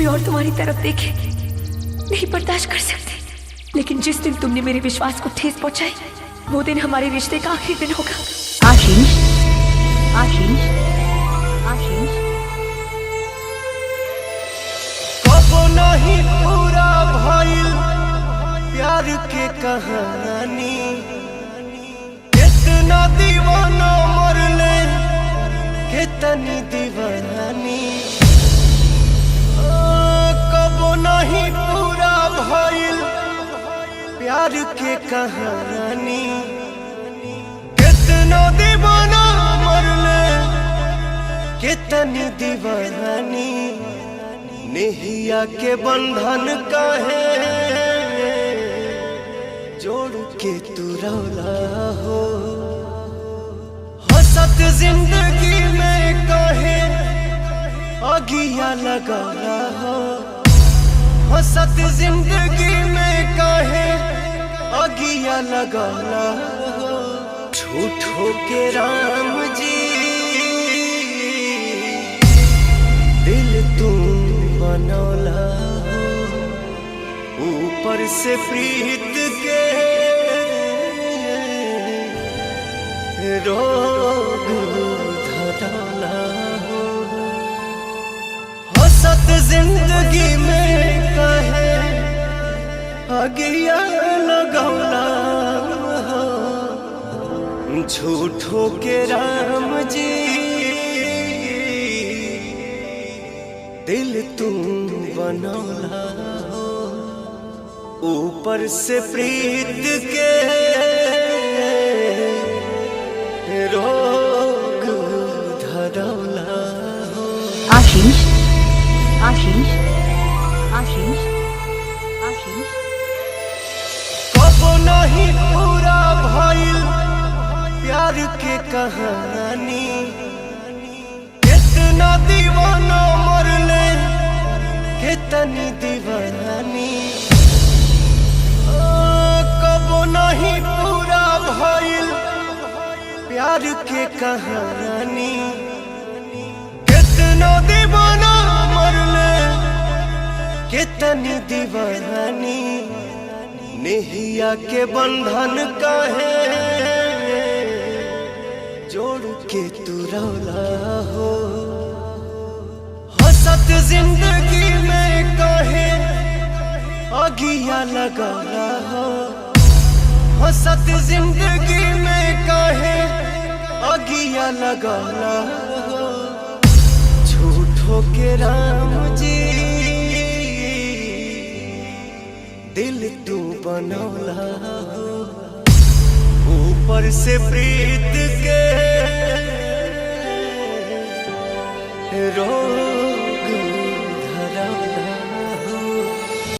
कोई और तुम्हारी तरफ देखे नहीं बर्दाश्त कर सकते, लेकिन जिस दिन तुमने मेरे विश्वास को ठेस पहुंचाई वो दिन हमारे रिश्ते का आखिरी दिन होगा। आशीष, आशीष, आशीष। कबो नहीं पूरा भइल प्यार के कहानी, कितना दीवाना मरले कितनी दीवानी। कबो नहीं पूरा भइल प्यार के कहानी, कितना दीवाना मरले कितनी दीवानी। नेहिया के बंधन काहे जोड़ के तू रौला हो, हंसत जिंदगी में काहे अगिया लगाला हो, हंसत जिंदगी में काहे अगिया लगाला हो। झूठो के राम जी दिल तू बनौला हो, ऊपर से प्रीत के रोग धरौला हो। हंसत जिंदगी में काहे अगिया लगौला हो, झूठो के राम जी दिल तुम बनौला हो, ऊपर से प्रीत के रोग धरौला हो। आशीष, आशीष, आशीष, आशीष। कबो नहीं पूरा भइल प्यार के कहानी, कितना दीवाना मरले कितनी दीवानी। कबो नहीं पूरा भइल प्यार के कहानी, कितना दीवाना मरले कितनी दीवानी। नेहिया के बंधन काहे जोड़ के तू रौला हो, हंसत जिंदगी में काहे अगिया लगाला हो, हंसत जिंदगी में काहे अगिया लगाला हो। झूठो के राम जी दिल तू बनौला हो, ऊपर से प्रीत के रोग